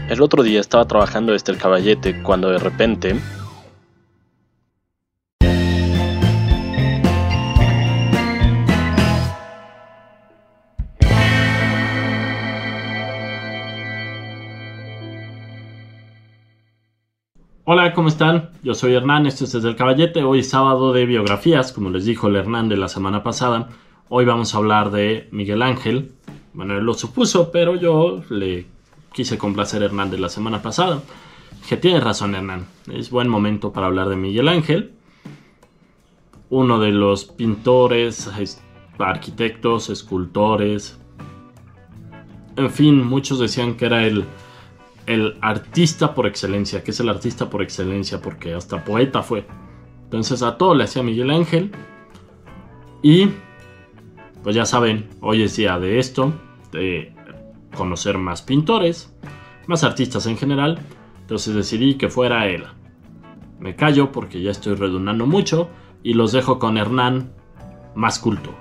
El otro día estaba trabajando desde el Caballete cuando de repente... Hola, ¿cómo están? Yo soy Hernán, esto es Desde el Caballete. Hoy es sábado de biografías, como les dijo el Hernán de la semana pasada. Hoy vamos a hablar de Miguel Ángel. Bueno, él lo supuso, pero yo le quise complacer a Hernán de la semana pasada. Que tiene razón, Hernán. Es buen momento para hablar de Miguel Ángel. Uno de los pintores, arquitectos, escultores. En fin, muchos decían que era el artista por excelencia. ¿Qué es el artista por excelencia? Porque hasta poeta fue. Entonces a todo le hacía Miguel Ángel. Y pues ya saben, hoy es día de esto, de conocer más pintores, más artistas en general. Entonces decidí que fuera él. Me callo porque ya estoy redundando mucho y los dejo con Hernán, más culto.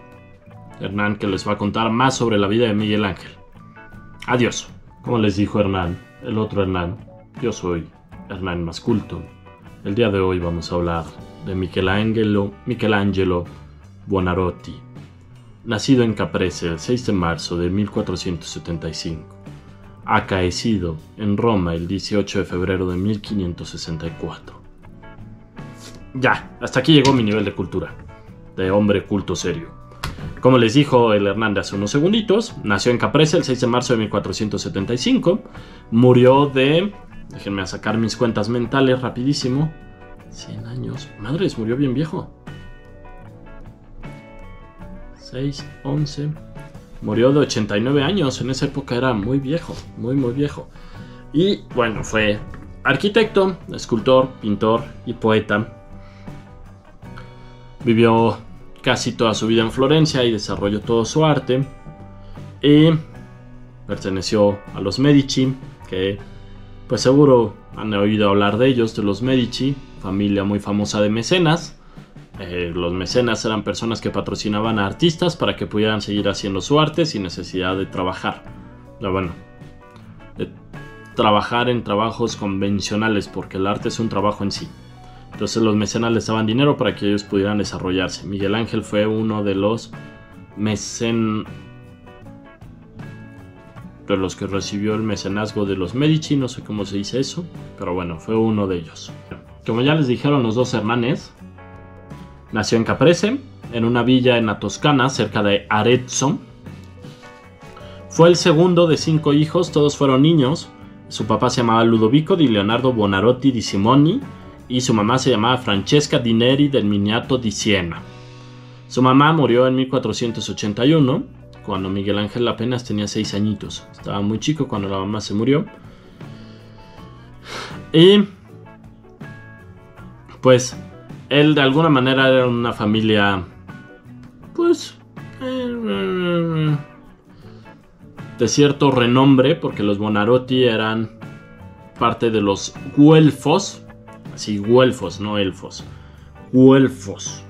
Hernán, que les va a contar más sobre la vida de Miguel Ángel. Adiós. Como les dijo Hernán, el otro Hernán, yo soy Hernán más culto. El día de hoy vamos a hablar de Michelangelo Buonarroti, nacido en Caprese el 6 de marzo de 1475, acaecido en Roma el 18 de febrero de 1564. Ya, hasta aquí llegó mi nivel de cultura, de hombre culto serio. Como les dijo el Hernández hace unos segunditos, nació en Caprese el 6 de marzo de 1475. Murió de... Déjenme sacar mis cuentas mentales rapidísimo. 100 años. Madres, murió bien viejo. 6, 11... Murió de 89 años. En esa época era muy viejo. Muy, muy viejo. Y bueno, fue arquitecto, escultor, pintor y poeta. Vivió casi toda su vida en Florencia y desarrolló todo su arte. Y perteneció a los Medici, que pues seguro han oído hablar de ellos, de los Medici, familia muy famosa de mecenas. Los mecenas eran personas que patrocinaban a artistas para que pudieran seguir haciendo su arte sin necesidad de trabajar. Bueno, de trabajar en trabajos convencionales, porque el arte es un trabajo en sí. Entonces los mecenas les daban dinero para que ellos pudieran desarrollarse. Miguel Ángel fue uno de los de los que recibió el mecenazgo de los Medici, no sé cómo se dice eso, pero bueno, fue uno de ellos. Como ya les dijeron los dos hermanes, nació en Caprese, en una villa en la Toscana, cerca de Arezzo. Fue el segundo de 5 hijos, todos fueron niños. Su papá se llamaba Ludovico di Leonardo Buonarroti di Simoni y su mamá se llamaba Francesca di Neri del Miniato di Siena. Su mamá murió en 1481, cuando Miguel Ángel apenas tenía 6 añitos. Estaba muy chico cuando la mamá se murió. Y pues él de alguna manera era una familia, pues, de cierto renombre, porque los Buonarroti eran parte de los Güelfos. Así, güelfos, no elfos. Güelfos,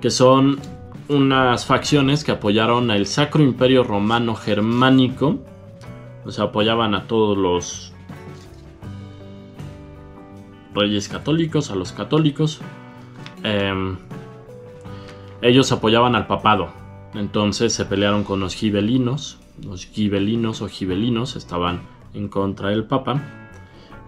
que son unas facciones que apoyaron al Sacro Imperio Romano Germánico. O sea, apoyaban a todos los reyes católicos, a los católicos. Ellos apoyaban al papado. Entonces se pelearon con los gibelinos. Los gibelinos o gibelinos estaban en contra del papa.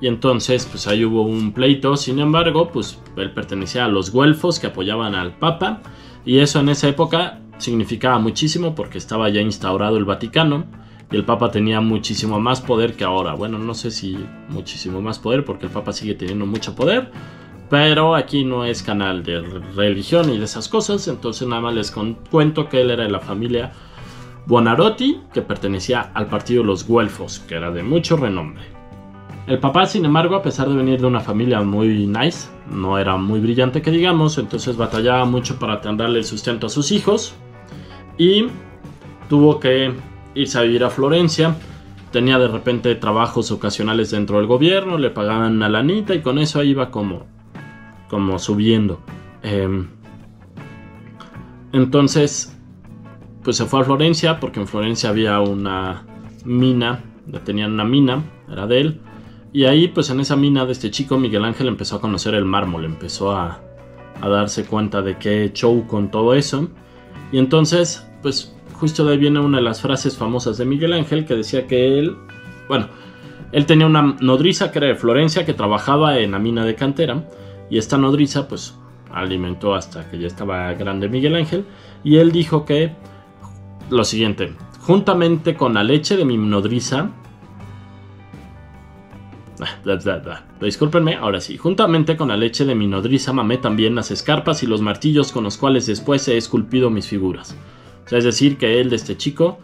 Y entonces pues ahí hubo un pleito. Sin embargo, pues él pertenecía a los güelfos que apoyaban al papa. Y eso en esa época significaba muchísimo porque estaba ya instaurado el Vaticano. Y el papa tenía muchísimo más poder que ahora. Bueno, no sé si muchísimo más poder, porque el papa sigue teniendo mucho poder. Pero aquí no es canal de religión y de esas cosas. Entonces nada más les cuento que él era de la familia Buonarroti, que pertenecía al partido de los güelfos, que era de mucho renombre. El papá, sin embargo, a pesar de venir de una familia muy nice, no era muy brillante que digamos, entonces batallaba mucho para darle el sustento a sus hijos y tuvo que irse a vivir a Florencia. Tenía de repente trabajos ocasionales dentro del gobierno, le pagaban una lanita y con eso ahí iba como subiendo. Entonces, pues se fue a Florencia porque en Florencia había una mina, tenían una mina era de él. Y ahí, pues en esa mina de este chico, Miguel Ángel empezó a conocer el mármol, empezó a darse cuenta de qué show con todo eso. Y entonces, pues justo de ahí viene una de las frases famosas de Miguel Ángel, que decía que él tenía una nodriza que era de Florencia, que trabajaba en la mina de cantera, y esta nodriza pues alimentó hasta que ya estaba grande Miguel Ángel, y él dijo que lo siguiente: juntamente con la leche de mi nodriza, discúlpenme, ahora sí, juntamente con la leche de mi nodriza mamé también las escarpas y los martillos con los cuales después he esculpido mis figuras. O sea, es decir, que él, de este chico,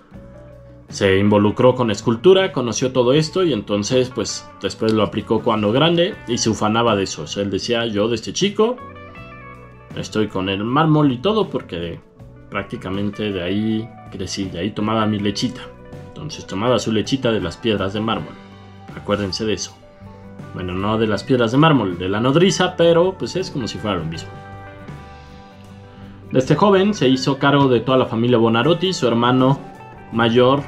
se involucró con escultura, conoció todo esto y entonces pues después lo aplicó cuando grande y se ufanaba de eso. O sea, él decía: yo de este chico estoy con el mármol y todo porque prácticamente de ahí crecí, de ahí tomaba mi lechita. Entonces tomaba su lechita de las piedras de mármol. Acuérdense de eso. Bueno, no de las piedras de mármol, de la nodriza, pero pues es como si fuera lo mismo. Este joven se hizo cargo de toda la familia Buonarroti. Su hermano mayor,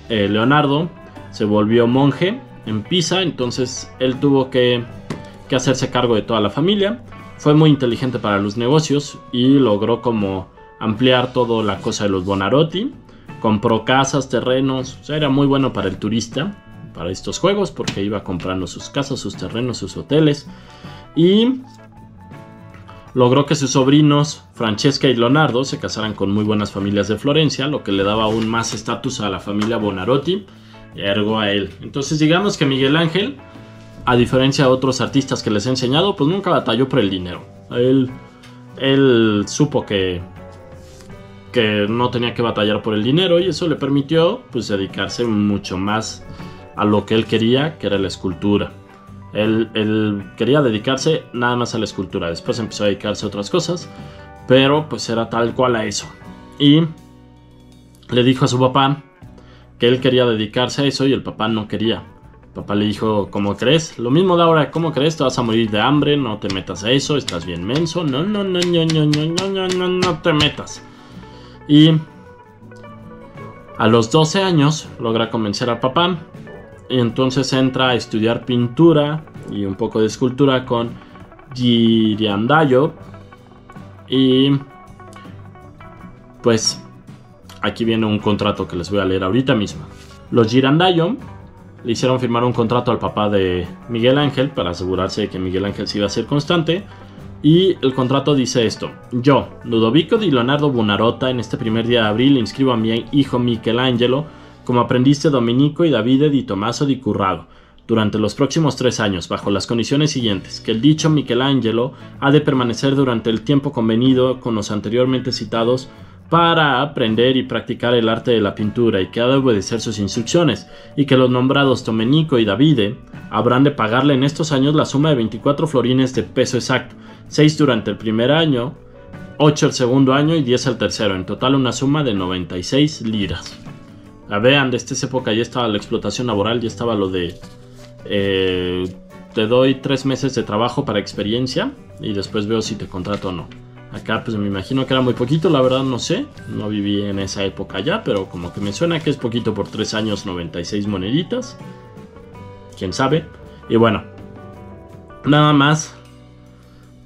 Leonardo, se volvió monje en Pisa, entonces él tuvo que hacerse cargo de toda la familia. Fue muy inteligente para los negocios y logró como ampliar toda la cosa de los Buonarroti. Compró casas, terrenos, o sea, era muy bueno para el turista, para estos juegos, porque iba comprando sus casas, sus terrenos, sus hoteles, y logró que sus sobrinos Francesca y Leonardo se casaran con muy buenas familias de Florencia, lo que le daba aún más estatus a la familia Buonarroti, ergo a él. Entonces digamos que Miguel Ángel, a diferencia de otros artistas que les he enseñado, pues nunca batalló por el dinero. Él supo que no tenía que batallar por el dinero, y eso le permitió pues dedicarse mucho más a lo que él quería, que era la escultura. Él quería dedicarse nada más a la escultura. Después empezó a dedicarse a otras cosas, pero pues era tal cual a eso. Y le dijo a su papá que él quería dedicarse a eso y el papá no quería. El papá le dijo: ¿cómo crees? Lo mismo de ahora, ¿cómo crees? Te vas a morir de hambre, no te metas a eso, estás bien menso, no te metas. Y a los 12 años logra convencer al papá. Y entonces entra a estudiar pintura y un poco de escultura con Ghirlandaio. Y pues aquí viene un contrato que les voy a leer ahorita mismo. Los Ghirlandaio le hicieron firmar un contrato al papá de Miguel Ángel para asegurarse de que Miguel Ángel se iba a ser constante. Y el contrato dice esto: yo, Ludovico di Leonardo Buonarrota, en este primer día de abril inscribo a mi hijo Michelangelo como aprendiz de Domenico y Davide di Tommaso di Currado durante los próximos 3 años, bajo las condiciones siguientes: que el dicho Michelangelo ha de permanecer durante el tiempo convenido con los anteriormente citados para aprender y practicar el arte de la pintura, y que ha de obedecer sus instrucciones, y que los nombrados Domenico y Davide habrán de pagarle en estos años la suma de 24 florines de peso exacto, 6 durante el primer año, 8 el segundo año y 10 el tercero, en total una suma de 96 liras. Vean, desde esa época ya estaba la explotación laboral, ya estaba lo de te doy 3 meses de trabajo para experiencia y después veo si te contrato o no. Acá pues me imagino que era muy poquito, la verdad no sé, no viví en esa época ya, pero como que me suena que es poquito por 3 años, 96 moneditas, quién sabe. Y bueno, nada más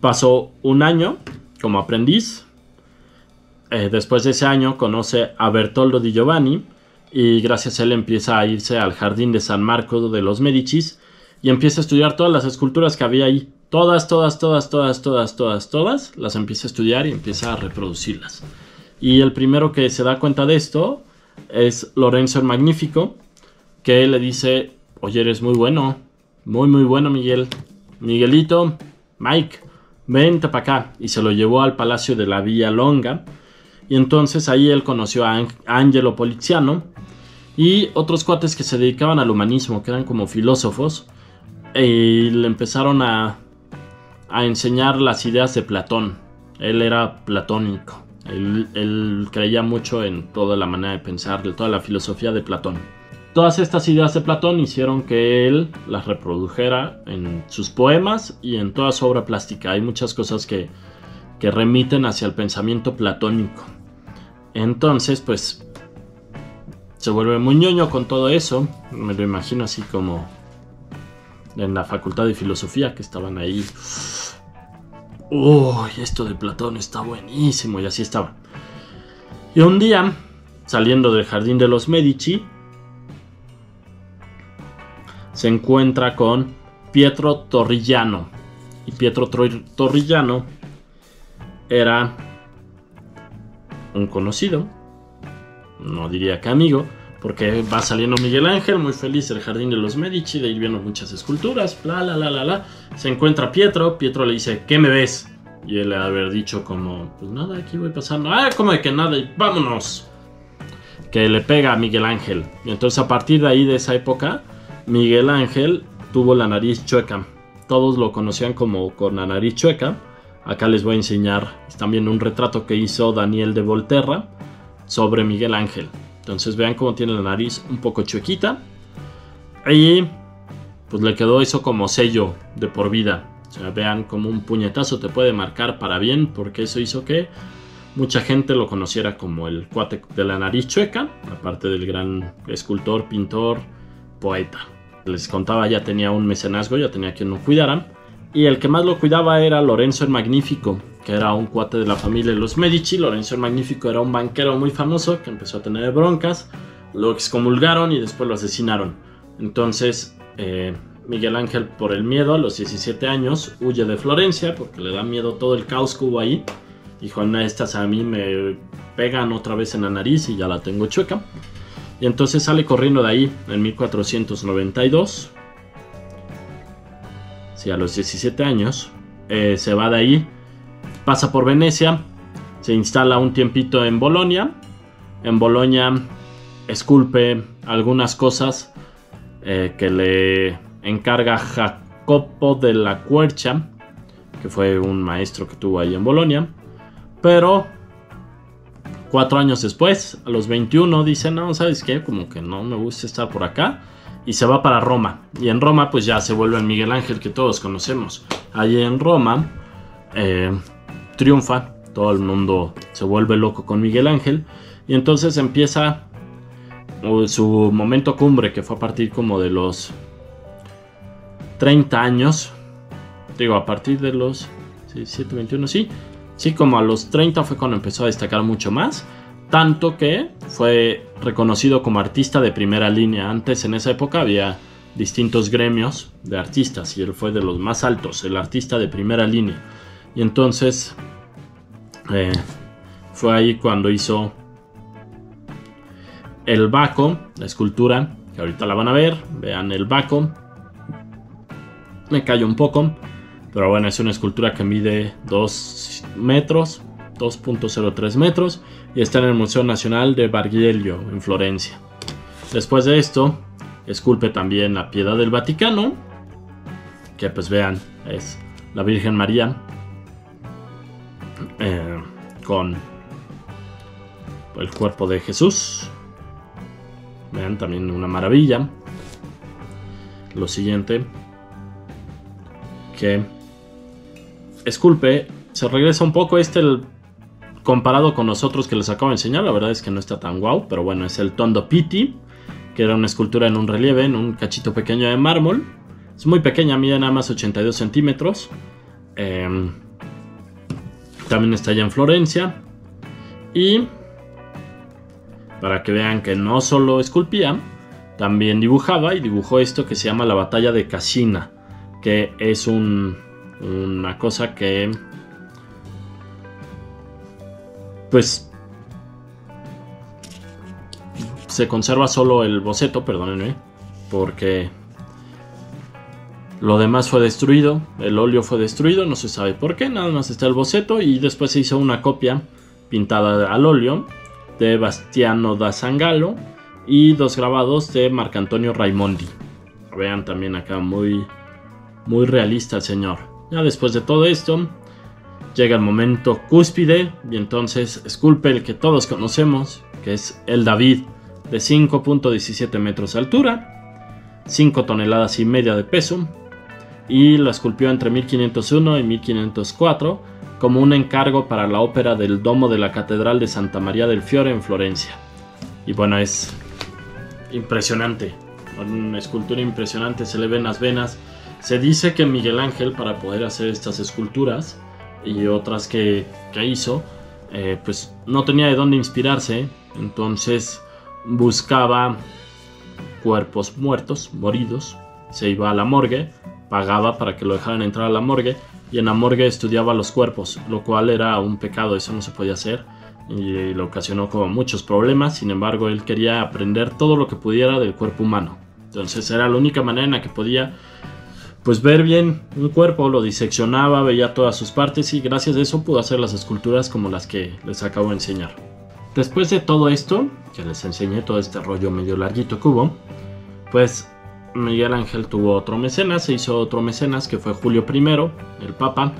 pasó un año como aprendiz. Después de ese año conoce a Bertoldo di Giovanni, y gracias a él empieza a irse al jardín de San Marco de los Médicis y empieza a estudiar todas las esculturas que había ahí. Todas, las empieza a estudiar y empieza a reproducirlas. Y el primero que se da cuenta de esto es Lorenzo el Magnífico, que le dice: oye, eres muy bueno, muy bueno, Miguel. Miguelito, Mike, vente para acá. Y se lo llevó al palacio de la Villa Longa. Y entonces ahí él conoció a Angelo Poliziano y otros cuates que se dedicaban al humanismo, que eran como filósofos, y le empezaron a enseñar las ideas de Platón. Él era platónico, él creía mucho en toda la manera de pensar, de toda la filosofía de Platón. Todas estas ideas de Platón hicieron que él las reprodujera en sus poemas y en toda su obra plástica. Hay muchas cosas que remiten hacia el pensamiento platónico. Entonces, pues, se vuelve muy ñoño con todo eso. Me lo imagino así como en la Facultad de Filosofía, que estaban ahí. Uy, esto de Platón está buenísimo, y así estaba. Y un día, saliendo del jardín de los Medici, se encuentra con Pietro Torrigiano. Y Pietro Torrigiano era un conocido, no diría que amigo, porque va saliendo Miguel Ángel muy feliz del jardín de los Medici, de ir viendo muchas esculturas, se encuentra Pietro le dice, ¿qué me ves? Y él le ha haber dicho como, pues nada, aquí voy pasando. ¿Cómo de que nada? Y vámonos. Que le pega a Miguel Ángel. Y entonces a partir de ahí, de esa época, Miguel Ángel tuvo la nariz chueca. Todos lo conocían como con la nariz chueca. Acá les voy a enseñar también un retrato que hizo Daniel de Volterra sobre Miguel Ángel. Entonces vean cómo tiene la nariz un poco chuequita. Y pues le quedó eso como sello de por vida. O sea, vean como un puñetazo te puede marcar para bien, porque eso hizo que mucha gente lo conociera como el cuate de la nariz chueca, aparte del gran escultor, pintor, poeta. Les contaba, ya tenía un mecenazgo, ya tenía quien lo cuidara. Y el que más lo cuidaba era Lorenzo el Magnífico, que era un cuate de la familia de los Medici. Lorenzo el Magnífico era un banquero muy famoso que empezó a tener broncas, lo excomulgaron y después lo asesinaron. Entonces Miguel Ángel, por el miedo, a los 17 años huye de Florencia porque le da miedo todo el caos que hubo ahí. Dijo, estas a mí me pegan otra vez en la nariz y ya la tengo chueca. Y entonces sale corriendo de ahí en 1492. Sí, a los 17 años. Se va de ahí, pasa por Venecia, se instala un tiempito en Bolonia. En Bolonia esculpe algunas cosas que le encarga Jacopo de la Quercia, que fue un maestro que tuvo ahí en Bolonia. Pero 4 años después, a los 21, dice, no, ¿sabes qué? Como que no me gusta estar por acá. Y se va para Roma. Y en Roma pues ya se vuelve el Miguel Ángel que todos conocemos. Allí en Roma triunfa. Todo el mundo se vuelve loco con Miguel Ángel. Y entonces empieza su momento cumbre, que fue a partir como de los 30 años. Digo, a partir de los 17, 21, sí. Sí, como a los 30 fue cuando empezó a destacar mucho más. Tanto que fue reconocido como artista de primera línea. Antes, en esa época, había distintos gremios de artistas y él fue de los más altos, el artista de primera línea. Y entonces fue ahí cuando hizo el Baco, la escultura, que ahorita la van a ver. Vean el Baco. Me callo un poco, pero bueno, es una escultura que mide 2 metros, 2.03 metros, y está en el Museo Nacional de Bargello en Florencia. Después de esto, esculpe también la Piedad del Vaticano, que pues vean, es la Virgen María con el cuerpo de Jesús. Vean, también una maravilla. Lo siguiente que esculpe, se regresa un poco comparado con los otros que les acabo de enseñar. La verdad es que no está tan guau, pero bueno, es el Tondo Pitti, que era una escultura en un relieve, en un cachito pequeño de mármol. Es muy pequeña, mide nada más 82 centímetros. También está allá en Florencia. Y para que vean que no solo esculpía, también dibujaba, y dibujó esto que se llama la Batalla de Cascina, que es una cosa que pues se conserva solo el boceto, perdónenme, porque lo demás fue destruido, el óleo fue destruido, no se sabe por qué, nada más está el boceto, y después se hizo una copia pintada al óleo de Bastiano da Sangallo y 2 grabados de Marcantonio Raimondi. Vean también acá muy realista el señor. Ya después de todo esto llega el momento cúspide, y entonces esculpe el que todos conocemos, que es el David, de 5.17 metros de altura, 5 toneladas y media de peso, y lo esculpió entre 1501 y 1504 como un encargo para la ópera del Domo de la Catedral de Santa María del Fiore en Florencia. Y bueno, es impresionante, una escultura impresionante, se le ven las venas, Se dice que Miguel Ángel, para poder hacer estas esculturas y otras que hizo, pues no tenía de dónde inspirarse, entonces buscaba cuerpos muertos, moridos, se iba a la morgue, pagaba para que lo dejaran entrar a la morgue, y en la morgue estudiaba los cuerpos, lo cual era un pecado, eso no se podía hacer, y le ocasionó como muchos problemas. Sin embargo, él quería aprender todo lo que pudiera del cuerpo humano, entonces era la única manera en la que podía pues ver bien un cuerpo, lo diseccionaba, veía todas sus partes, y gracias a eso pudo hacer las esculturas como las que les acabo de enseñar. Después de todo esto, que les enseñé todo este rollo medio larguito que hubo, pues Miguel Ángel tuvo otro mecenas, se hizo otro mecenas que fue Julio I, el Papa.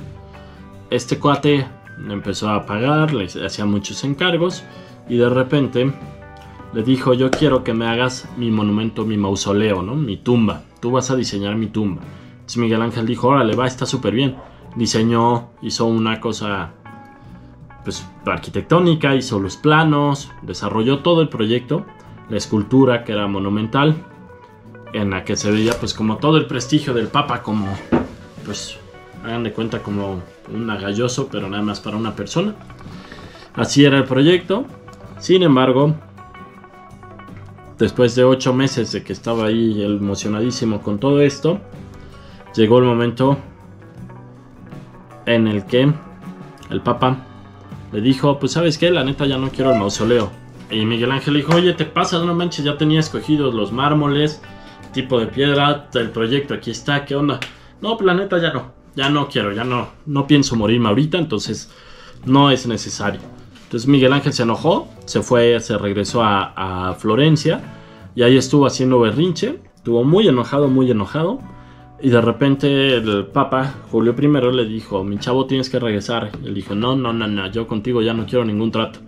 Este cuate empezó a pagar, le hacía muchos encargos, y de repente le dijo: yo quiero que me hagas mi monumento, mi mausoleo, ¿no? Mi tumba, tú vas a diseñar mi tumba. Entonces Miguel Ángel dijo: órale, va, está súper bien. Diseñó, hizo una cosa pues arquitectónica, hizo los planos, desarrolló todo el proyecto, la escultura que era monumental, en la que se veía pues como todo el prestigio del Papa, como pues hagan de cuenta como un agalloso, pero nada más para una persona. Así era el proyecto. Sin embargo, después de 8 meses de que estaba ahí emocionadísimo con todo esto, llegó el momento en el que el Papa le dijo: pues ¿sabes qué? La neta ya no quiero el mausoleo. Y Miguel Ángel le dijo: oye, te pasas, no manches, ya tenía escogidos los mármoles, tipo de piedra, el proyecto aquí está, ¿qué onda? No, pues la neta ya no quiero, ya no pienso morirme ahorita, entonces no es necesario. Entonces Miguel Ángel se enojó, se regresó a Florencia, y ahí estuvo haciendo berrinche, estuvo muy enojado, y de repente el Papa Julio I le dijo: mi chavo, tienes que regresar. Y él dijo: no, yo contigo ya no quiero ningún trato.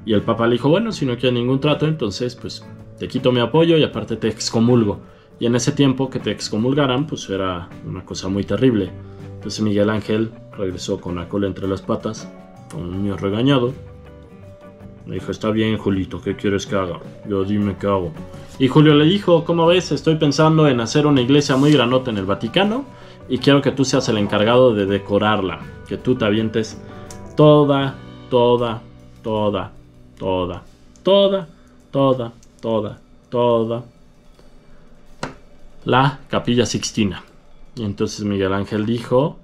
Y el Papa le dijo: bueno, si no quieres ningún trato, entonces pues te quito mi apoyo y aparte te excomulgo. Y en ese tiempo que te excomulgaran, pues era una cosa muy terrible. Entonces Miguel Ángel regresó con la cola entre las patas, como un niño regañado. Le dijo: está bien, Julito, ¿qué quieres que haga? Yo dime qué hago. Y Julio le dijo: ¿cómo ves? Estoy pensando en hacer una iglesia muy granota en el Vaticano, y quiero que tú seas el encargado de decorarla. Que tú te avientes toda la Capilla Sixtina. Y entonces Miguel Ángel dijo: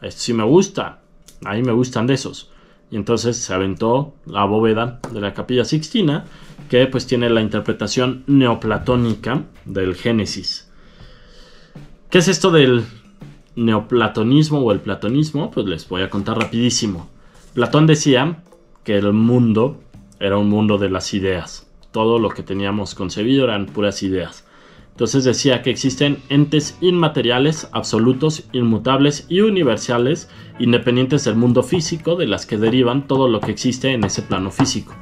esto sí me gusta, a mí me gustan de esos. Y entonces se aventó la bóveda de la Capilla Sixtina, que pues tiene la interpretación neoplatónica del Génesis. ¿Qué es esto del neoplatonismo o el platonismo? Pues les voy a contar rapidísimo. Platón decía que el mundo era un mundo de las ideas. Todo lo que teníamos concebido eran puras ideas. Entonces decía que existen entes inmateriales, absolutos, inmutables y universales, independientes del mundo físico, de las que derivan todo lo que existe en ese plano físico.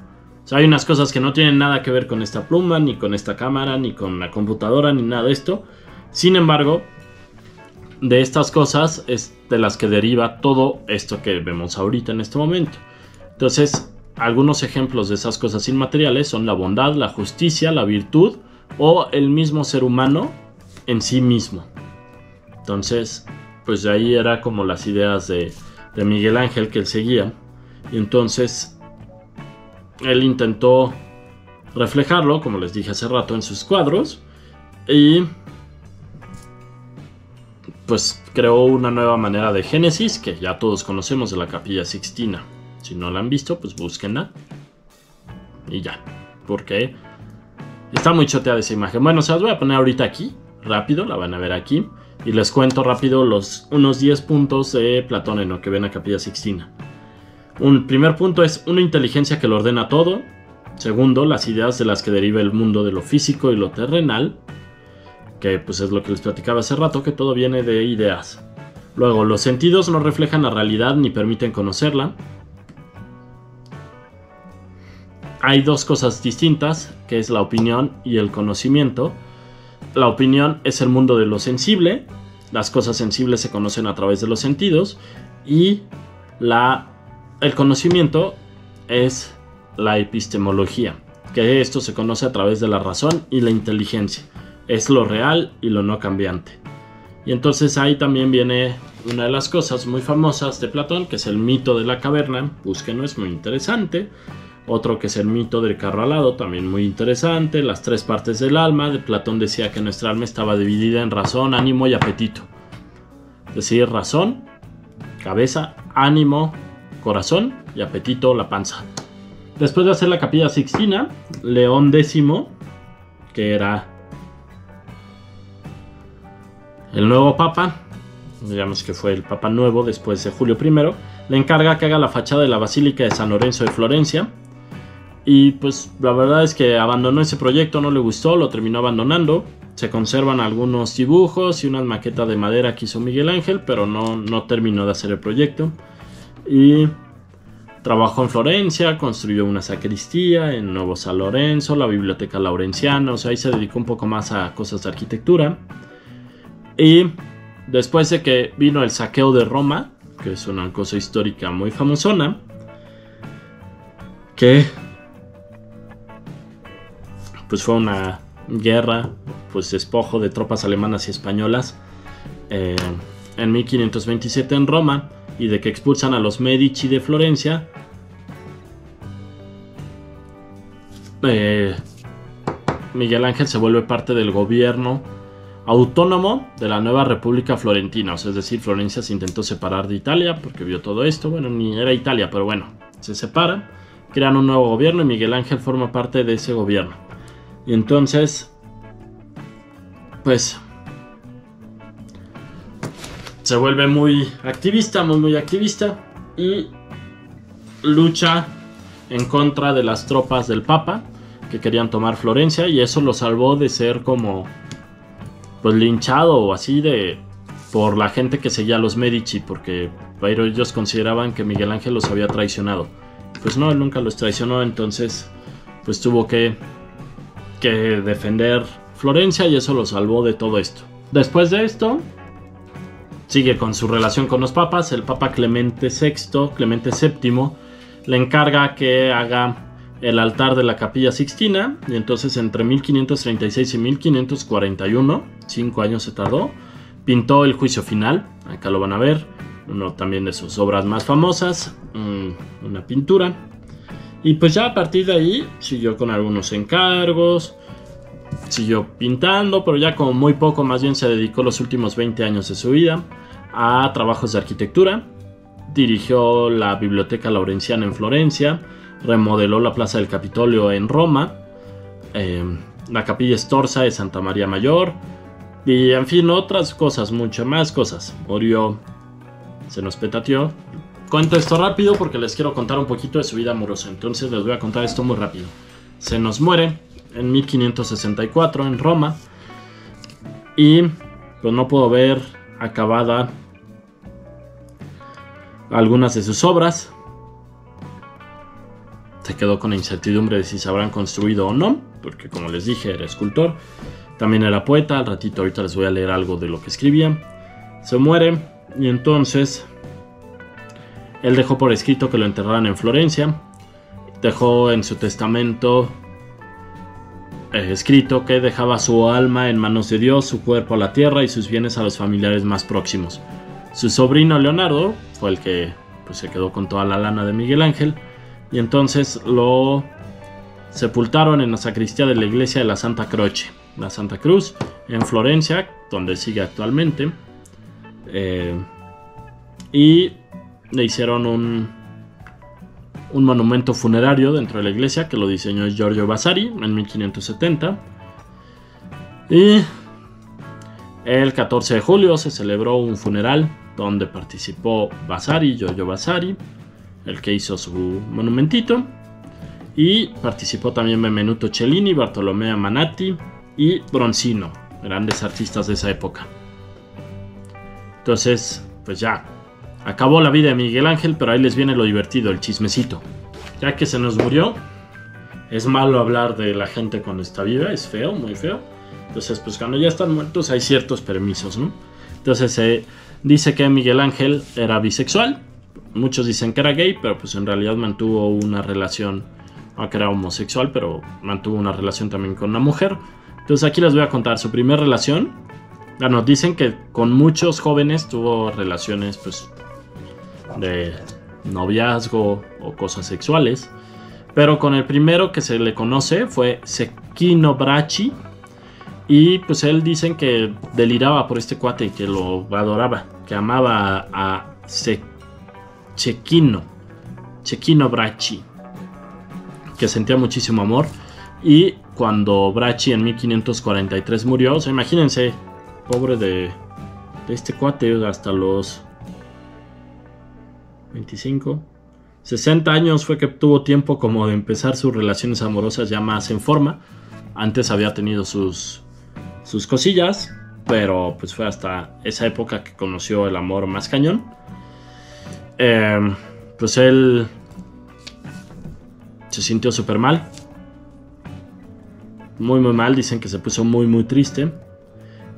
O sea, hay unas cosas que no tienen nada que ver con esta pluma, ni con esta cámara, ni con la computadora, ni nada de esto. Sin embargo, de estas cosas es de las que deriva todo esto que vemos ahorita en este momento. Entonces, algunos ejemplos de esas cosas inmateriales son la bondad, la justicia, la virtud, o el mismo ser humano en sí mismo. Entonces, pues de ahí era como las ideas de Miguel Ángel que él seguía. Y entonces él intentó reflejarlo, como les dije hace rato, en sus cuadros, y pues creó una nueva manera de Génesis que ya todos conocemos, de la Capilla Sixtina. Si no la han visto, pues búsquenla y ya, porque está muy choteada esa imagen. Bueno, se las voy a poner ahorita aquí, rápido, la van a ver aquí. Y les cuento rápido unos 10 puntos de Platón en lo que ven a Capilla Sixtina. Un primer punto es una inteligencia que lo ordena todo. Segundo, las ideas de las que deriva el mundo de lo físico y lo terrenal, que pues es lo que les platicaba hace rato, que todo viene de ideas. Luego, los sentidos no reflejan la realidad ni permiten conocerla. Hay dos cosas distintas, que es la opinión y el conocimiento. La opinión es el mundo de lo sensible, las cosas sensibles se conocen a través de los sentidos, y el conocimiento es la epistemología, que esto se conoce a través de la razón y la inteligencia, es lo real y lo no cambiante. Y entonces ahí también viene una de las cosas muy famosas de Platón, que es el mito de la caverna. Búsquenlo, es muy interesante. Otro que es el mito del carro alado, también muy interesante. Las 3 partes del alma. De Platón decía que nuestra alma estaba dividida en razón, ánimo y apetito. Es decir, razón, cabeza, ánimo, corazón y apetito, la panza. Después de hacer la Capilla Sixtina, León X, que era el nuevo papa, digamos que fue el papa nuevo después de Julio I, le encarga que haga la fachada de la Basílica de San Lorenzo de Florencia. Y pues la verdad es que abandonó ese proyecto, no le gustó, lo terminó abandonando. Se conservan algunos dibujos y una maqueta de madera que hizo Miguel Ángel, pero no terminó de hacer el proyecto. Y trabajó en Florencia, construyó una sacristía en Nuevo San Lorenzo, la Biblioteca Laurenciana, o sea, ahí se dedicó un poco más a cosas de arquitectura. Y después de que vino el saqueo de Roma, que es una cosa histórica muy famosona, que pues fue una guerra, pues despojo de tropas alemanas y españolas en 1527 en Roma, y de que expulsan a los Medici de Florencia, Miguel Ángel se vuelve parte del gobierno autónomo de la nueva República Florentina. O sea, es decir, Florencia se intentó separar de Italia porque vio todo esto. Bueno, ni era Italia, pero bueno, se separan, crean un nuevo gobierno y Miguel Ángel forma parte de ese gobierno. Y entonces, pues, se vuelve muy activista, muy activista, y lucha en contra de las tropas del Papa que querían tomar Florencia, y eso lo salvó de ser como pues linchado o así por la gente que seguía a los Medici, porque ellos consideraban que Miguel Ángel los había traicionado. Pues no, él nunca los traicionó, entonces pues tuvo que defender Florencia, y eso lo salvó de todo esto. Después de esto sigue con su relación con los papas. El Papa Clemente VII le encarga que haga el altar de la Capilla Sixtina, y entonces entre 1536 y 1541, 5 años se tardó, pintó el Juicio Final. Acá lo van a ver, uno también de sus obras más famosas, una pintura. Y pues ya a partir de ahí siguió con algunos encargos, siguió pintando, pero ya como muy poco, más bien se dedicó los últimos 20 años de su vida a trabajos de arquitectura. Dirigió la Biblioteca Laurenciana en Florencia, remodeló la Plaza del Capitolio en Roma, la Capilla Storza de Santa María Mayor, y en fin, otras cosas, muchas más cosas. Murió, se nos petateó. Cuento esto rápido porque les quiero contar un poquito de su vida amorosa, entonces les voy a contar esto muy rápido. Se nos muere en 1564 en Roma, y pues no puedo ver acabada algunas de sus obras. Se quedó con la incertidumbre de si se habrán construido o no, porque como les dije, era escultor, también era poeta. Al ratito ahorita les voy a leer algo de lo que escribía. Se muere, y entonces él dejó por escrito que lo enterraran en Florencia. Dejó en su testamento escrito que dejaba su alma en manos de Dios, su cuerpo a la tierra y sus bienes a los familiares más próximos. Su sobrino Leonardo fue el que pues, se quedó con toda la lana de Miguel Ángel, y entonces lo sepultaron en la sacristía de la iglesia de la Santa Croce, la Santa Cruz, en Florencia, donde sigue actualmente. Y le hicieron un monumento funerario dentro de la iglesia que lo diseñó Giorgio Vasari en 1570. Y el 14 de julio se celebró un funeral donde participó Giorgio Vasari, el que hizo su monumentito, y participó también Benvenuto Cellini, Bartolomeo Manati y Bronzino, grandes artistas de esa época. Entonces, pues ya acabó la vida de Miguel Ángel, pero ahí les viene lo divertido, el chismecito. Ya que se nos murió, es malo hablar de la gente cuando está viva, es feo, muy feo. Entonces, pues cuando ya están muertos hay ciertos permisos, ¿no? Entonces se dice que Miguel Ángel era bisexual. Muchos dicen que era gay, pero pues en realidad mantuvo una relación, aunque era homosexual, pero mantuvo una relación también con una mujer. Entonces aquí les voy a contar su primera relación. Bueno, dicen que con muchos jóvenes tuvo relaciones pues de noviazgo o cosas sexuales, pero con el primero que se le conoce fue Cecchino Bracci, y pues él dicen que deliraba por este cuate y que lo adoraba, que amaba a Cecchino Bracci, que sentía muchísimo amor. Y cuando Bracci en 1543 murió, o sea, imagínense, pobre de este cuate, hasta los 25, 60 años fue que tuvo tiempo como de empezar sus relaciones amorosas ya más en forma. Antes había tenido sus cosillas, pero pues fue hasta esa época que conoció el amor más cañón. Pues él se sintió súper mal, muy mal. Dicen que se puso muy triste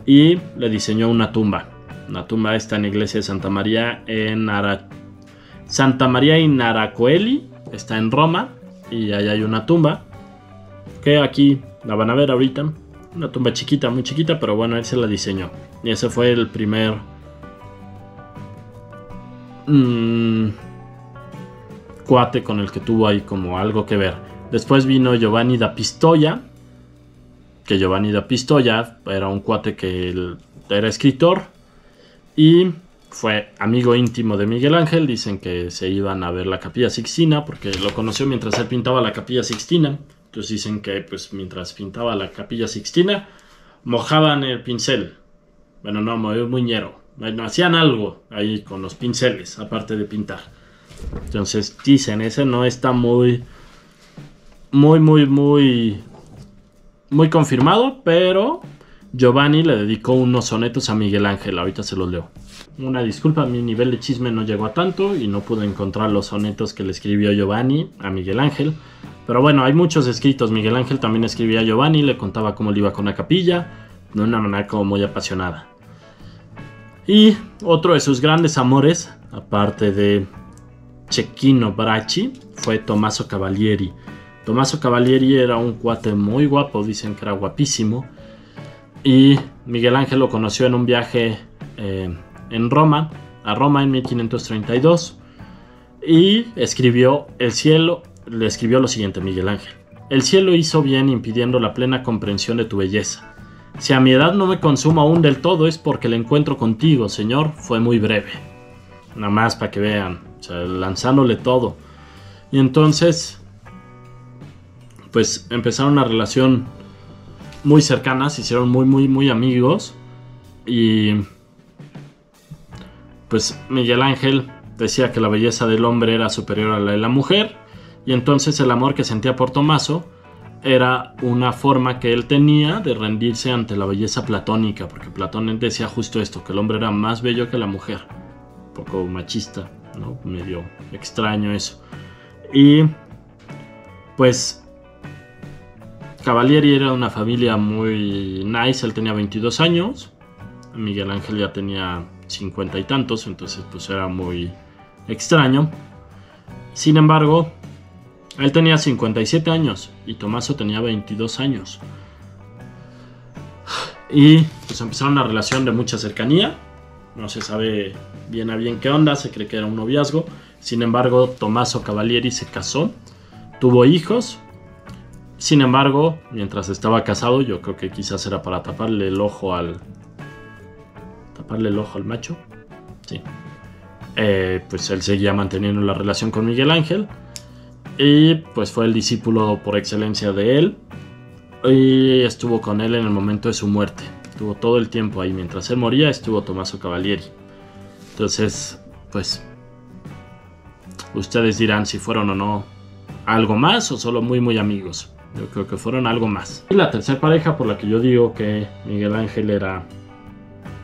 y le diseñó una tumba. Una tumba está en la iglesia de Santa María in Aracoeli, está en Roma, y ahí hay una tumba que aquí la van a ver ahorita. Una tumba chiquita, muy chiquita, pero bueno, él se la diseñó. Y ese fue el primer cuate con el que tuvo ahí como algo que ver. Después vino Giovanni da Pistoia, que Giovanni da Pistoia era un cuate que era escritor y fue amigo íntimo de Miguel Ángel. Dicen que se iban a ver la Capilla Sixtina porque lo conoció mientras él pintaba la Capilla Sixtina. Entonces dicen que pues mientras pintaba la Capilla Sixtina mojaban el pincel. Bueno, no, muy ñero. Bueno, hacían algo ahí con los pinceles aparte de pintar. Entonces dicen, ese no está muy confirmado, pero Giovanni le dedicó unos sonetos a Miguel Ángel. Ahorita se los leo. Una disculpa, mi nivel de chisme no llegó a tanto y no pude encontrar los sonetos que le escribió Giovanni a Miguel Ángel. Pero bueno, hay muchos escritos. Miguel Ángel también escribía a Giovanni, le contaba cómo le iba con la capilla, de una manera como muy apasionada. Y otro de sus grandes amores, aparte de Cecchino Bracci, fue Tommaso Cavalieri. Tommaso Cavalieri era un cuate muy guapo, dicen que era guapísimo. Y Miguel Ángel lo conoció en un viaje a Roma en 1532. Y escribió El cielo, le escribió lo siguiente Miguel Ángel: el cielo hizo bien impidiendo la plena comprensión de tu belleza. Si a mi edad no me consumo aún del todo es porque el encuentro contigo, Señor, fue muy breve. Nada más para que vean, o sea, lanzándole todo. Y entonces, pues empezaron una relación muy cercana, se hicieron muy amigos. Y pues Miguel Ángel decía que la belleza del hombre era superior a la de la mujer. Y entonces el amor que sentía por Tommaso era una forma que él tenía de rendirse ante la belleza platónica, porque Platón decía justo esto, que el hombre era más bello que la mujer. Un poco machista, ¿no? Medio extraño eso. Y pues Cavalieri era una familia muy nice. Él tenía 22 años, Miguel Ángel ya tenía 50 y tantos, entonces pues era muy extraño. Sin embargo, él tenía 57 años y Tommaso tenía 22 años. Y pues empezaron una relación de mucha cercanía. No se sabe bien a bien qué onda, se cree que era un noviazgo. Sin embargo, Tommaso Cavalieri se casó, tuvo hijos. Sin embargo, mientras estaba casado, yo creo que quizás era para taparle el ojo al macho. Sí. Pues él seguía manteniendo la relación con Miguel Ángel. Y pues fue el discípulo por excelencia de él. Y estuvo con él en el momento de su muerte. Estuvo todo el tiempo ahí. Mientras él moría, estuvo Tommaso Cavalieri. Entonces, pues ustedes dirán si fueron o no algo más o solo muy amigos. Yo creo que fueron algo más. Y la tercera pareja por la que yo digo que Miguel Ángel era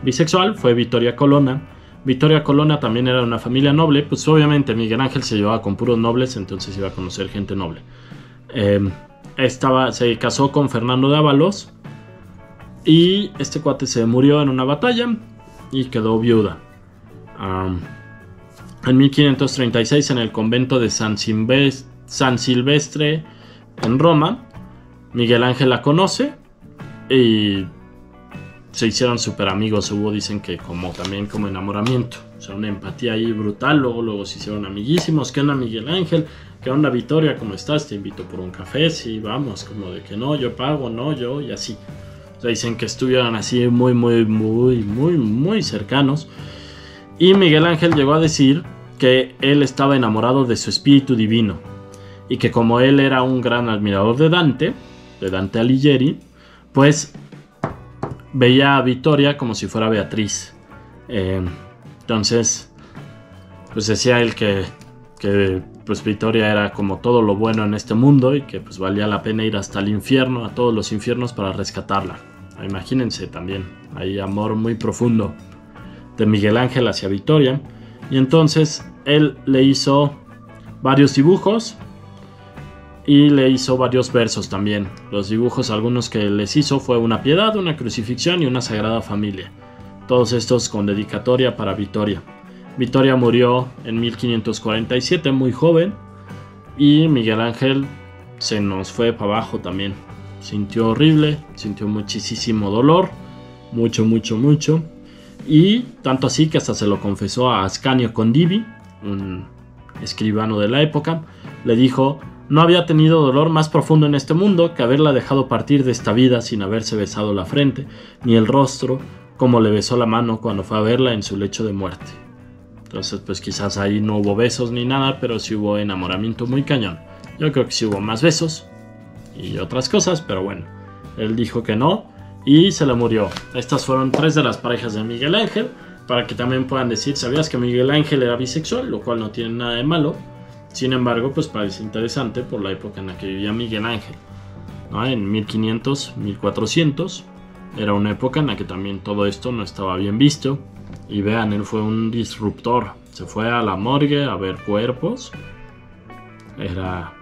bisexual fue Vittoria Colonna. Vittoria Colonna también era una familia noble. Pues obviamente Miguel Ángel se llevaba con puros nobles, entonces iba a conocer gente noble. Se casó con Fernando de Ávalos. Y este cuate se murió en una batalla y quedó viuda. En 1536 en el convento de San Silvestre en Roma, Miguel Ángel la conoce y se hicieron súper amigos. Hubo, dicen que también como enamoramiento, o sea, una empatía ahí brutal. Luego se hicieron amiguísimos. ¿Qué onda, Miguel Ángel? ¿Qué onda, Victoria? ¿Cómo estás? Te invito por un café. Sí, vamos, como de que no, yo pago, no, yo, y así. O sea, dicen que estuvieron así muy cercanos. Y Miguel Ángel llegó a decir que él estaba enamorado de su espíritu divino, y que como él era un gran admirador de Dante Alighieri, pues veía a Vittoria como si fuera Beatriz. Entonces, pues decía él que pues Vittoria era como todo lo bueno en este mundo, y que pues valía la pena ir hasta el infierno, a todos los infiernos, para rescatarla. Imagínense también, hay amor muy profundo de Miguel Ángel hacia Vittoria. Y entonces él le hizo varios dibujos y le hizo varios versos también. Los dibujos, algunos que les hizo, fue una piedad, una crucifixión y una sagrada familia. Todos estos con dedicatoria para Vittoria. Vittoria murió en 1547, muy joven, y Miguel Ángel se nos fue para abajo también. Sintió horrible, sintió muchísimo dolor, mucho. Y tanto así que hasta se lo confesó a Ascanio Condivi, un escribano de la época. Le dijo: no había tenido dolor más profundo en este mundo que haberla dejado partir de esta vida sin haberse besado la frente ni el rostro, como le besó la mano cuando fue a verla en su lecho de muerte. Entonces, pues quizás ahí no hubo besos ni nada, pero sí hubo enamoramiento muy cañón. Yo creo que sí hubo más besos y otras cosas, pero bueno, él dijo que no y se le murió. Estas fueron 3 de las parejas de Miguel Ángel, para que también puedan decir: ¿sabías que Miguel Ángel era bisexual? Lo cual no tiene nada de malo. Sin embargo, pues parece interesante por la época en la que vivía Miguel Ángel, ¿no? En 1500, 1400, era una época en la que también todo esto no estaba bien visto. Y vean, él fue un disruptor. Se fue a la morgue a ver cuerpos. Era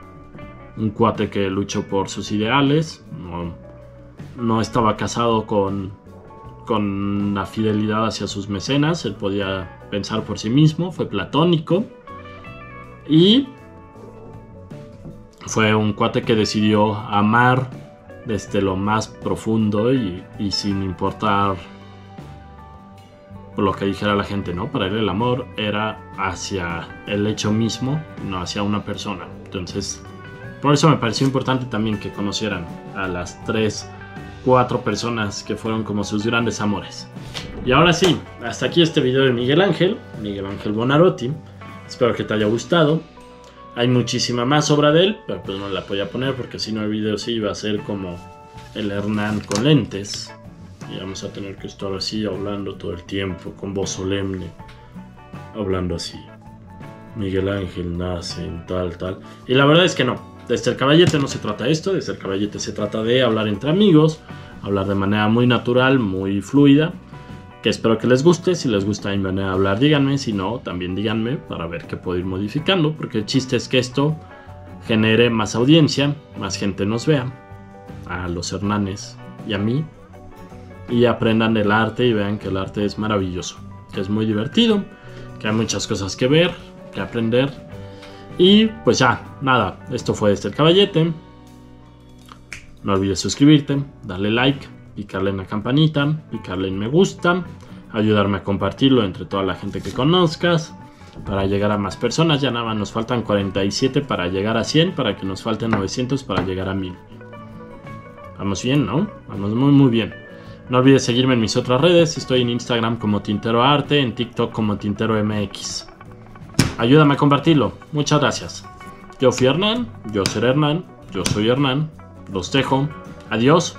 un cuate que luchó por sus ideales. No estaba casado con la fidelidad hacia sus mecenas. Él podía pensar por sí mismo. Fue platónico. Y fue un cuate que decidió amar desde lo más profundo y sin importar lo que dijera la gente, ¿no? Para él el amor era hacia el hecho mismo, no hacia una persona. Entonces, por eso me pareció importante también que conocieran a las 4 personas que fueron como sus grandes amores. Y ahora sí, hasta aquí este video de Miguel Ángel Buonarroti. Espero que te haya gustado. Hay muchísima más obra de él, pero pues no la podía poner porque si no el video sí iba a ser como el Hernán con lentes. Y vamos a tener que estar así hablando todo el tiempo, con voz solemne, hablando así. Miguel Ángel nace en tal. Y la verdad es que no. Desde el Caballete no se trata esto. Desde el Caballete se trata de hablar entre amigos, hablar de manera muy natural, muy fluida. Que espero que les guste. Si les gusta mi manera de hablar, díganme. Si no, también díganme para ver qué puedo ir modificando. Porque el chiste es que esto genere más audiencia, más gente nos vea, a los Hernanes y a mí, y aprendan del arte y vean que el arte es maravilloso, que es muy divertido, que hay muchas cosas que ver, que aprender. Y pues ya, nada, esto fue Desde el Caballete. No olvides suscribirte, darle like, picarle en la campanita, picarle en me gusta, ayudarme a compartirlo entre toda la gente que conozcas, para llegar a más personas. Ya nada más nos faltan 47 para llegar a 100, para que nos falten 900 para llegar a 1000. Vamos bien, ¿no? Vamos muy bien. No olvides seguirme en mis otras redes. Estoy en Instagram como Tintero Arte, en TikTok como Tintero MX. Ayúdame a compartirlo. Muchas gracias. Yo fui Hernán, yo seré Hernán, yo soy Hernán. Los dejo. Adiós.